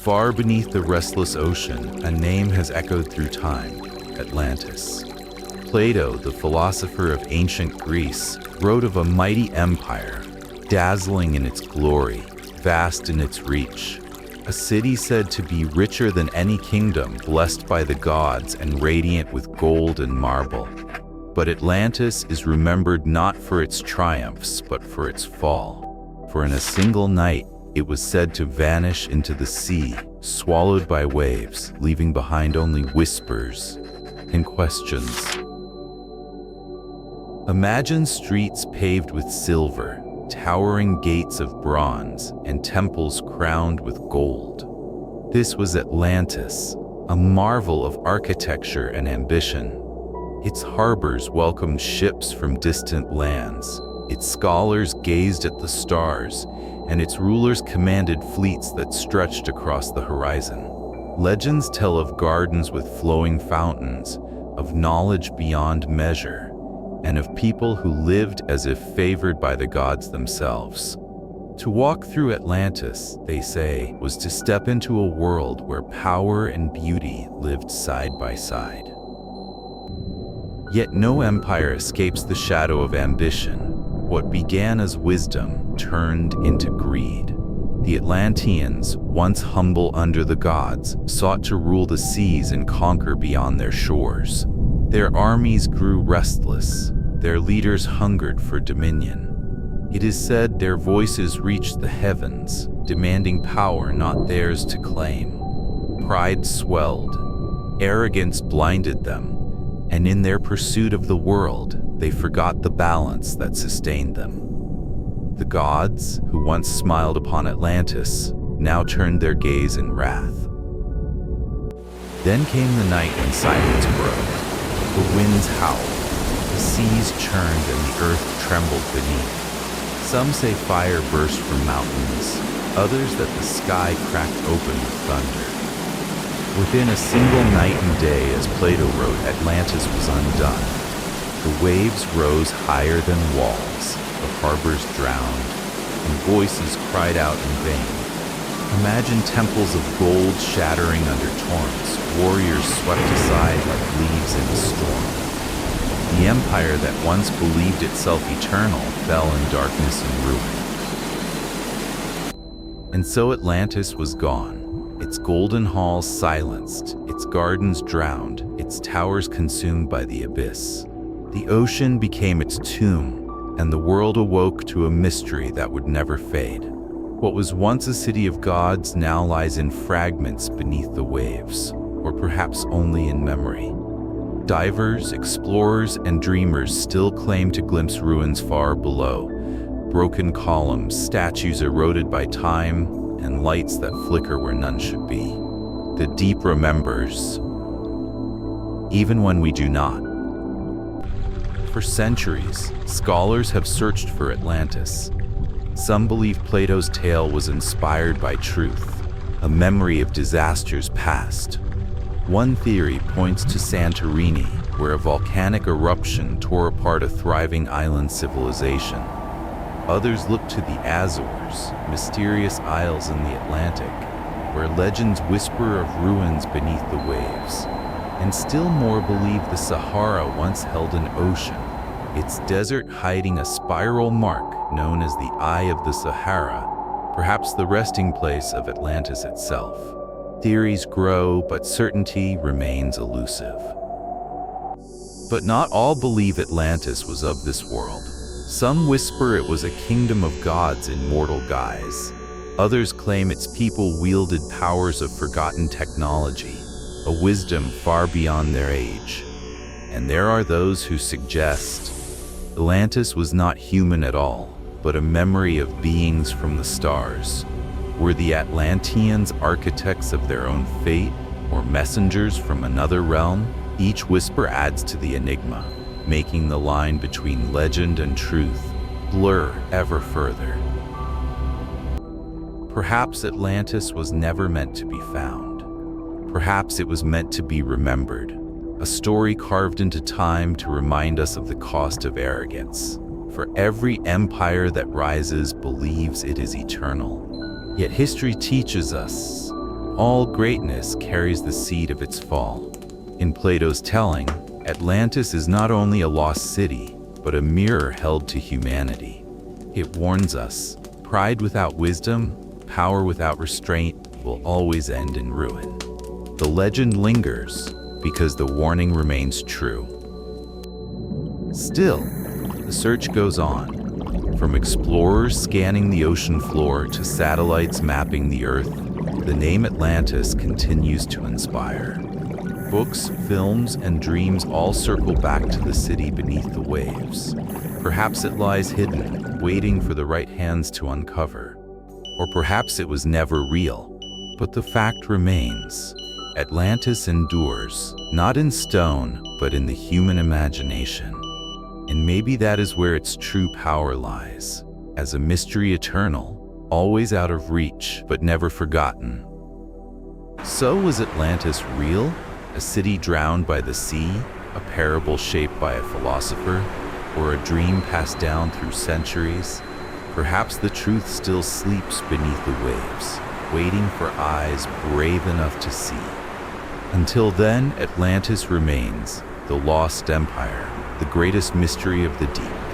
Far beneath the restless ocean, a name has echoed through time: Atlantis. Plato, the philosopher of ancient Greece, wrote of a mighty empire, dazzling in its glory, vast in its reach, a city said to be richer than any kingdom, blessed by the gods and radiant with gold and marble. But Atlantis is remembered not for its triumphs, but for its fall. For in a single night, it was said to vanish into the sea, swallowed by waves, leaving behind only whispers and questions. Imagine streets paved with silver, towering gates of bronze, and temples crowned with gold. This was Atlantis, a marvel of architecture and ambition. Its harbors welcomed ships from distant lands, its scholars gazed at the stars, and its rulers commanded fleets that stretched across the horizon. Legends tell of gardens with flowing fountains, of knowledge beyond measure, and of people who lived as if favored by the gods themselves. To walk through Atlantis, they say, was to step into a world where power and beauty lived side by side. Yet no empire escapes the shadow of ambition. What began as wisdom turned into greed. The Atlanteans, once humble under the gods, sought to rule the seas and conquer beyond their shores. Their armies grew restless, their leaders hungered for dominion. It is said their voices reached the heavens, demanding power not theirs to claim. Pride swelled, arrogance blinded them, and in their pursuit of the world, they forgot the balance that sustained them. The gods, who once smiled upon Atlantis, now turned their gaze in wrath. Then came the night when silence broke. The winds howled, the seas churned, and the earth trembled beneath. Some say fire burst from mountains, others that the sky cracked open with thunder. Within a single night and day, as Plato wrote, Atlantis was undone. The waves rose higher than walls, the harbors drowned, and voices cried out in vain. Imagine temples of gold shattering under torrents, warriors swept aside like leaves in a storm. The empire that once believed itself eternal fell in darkness and ruin. And so Atlantis was gone, its golden halls silenced, its gardens drowned, its towers consumed by the abyss. The ocean became its tomb, and the world awoke to a mystery that would never fade. What was once a city of gods now lies in fragments beneath the waves, or perhaps only in memory. Divers, explorers, and dreamers still claim to glimpse ruins far below, broken columns, statues eroded by time, and lights that flicker where none should be. The deep remembers, even when we do not. For centuries, scholars have searched for Atlantis. Some believe Plato's tale was inspired by truth, a memory of disasters past. One theory points to Santorini, where a volcanic eruption tore apart a thriving island civilization. Others look to the Azores, mysterious isles in the Atlantic, where legends whisper of ruins beneath the waves. And still more believe the Sahara once held an ocean, its desert hiding a spiral mark known as the Eye of the Sahara, perhaps the resting place of Atlantis itself. Theories grow, but certainty remains elusive. But not all believe Atlantis was of this world. Some whisper it was a kingdom of gods in mortal guise. Others claim its people wielded powers of forgotten technology, a wisdom far beyond their age. And there are those who suggest Atlantis was not human at all, but a memory of beings from the stars. Were the Atlanteans architects of their own fate, or messengers from another realm? Each whisper adds to the enigma, making the line between legend and truth blur ever further. Perhaps Atlantis was never meant to be found. Perhaps it was meant to be remembered, a story carved into time to remind us of the cost of arrogance. For every empire that rises believes it is eternal. Yet history teaches us All greatness carries the seed of its fall. In Plato's telling, Atlantis is not only a lost city, but a mirror held to humanity. It warns us, pride without wisdom, power without restraint, will always end in ruin. The legend lingers because the warning remains true. Still, the search goes on. From explorers scanning the ocean floor to satellites mapping the Earth, the name Atlantis continues to inspire. Books, films, and dreams all circle back to the city beneath the waves. Perhaps it lies hidden, waiting for the right hands to uncover. Or perhaps it was never real. But the fact remains. Atlantis endures, not in stone, but in the human imagination. And maybe that is where its true power lies, as a mystery eternal, always out of reach, but never forgotten. So was Atlantis real? A city drowned by the sea? A parable shaped by a philosopher? Or a dream passed down through centuries? Perhaps the truth still sleeps beneath the waves, waiting for eyes brave enough to see. Until then, Atlantis remains, the lost empire, the greatest mystery of the deep.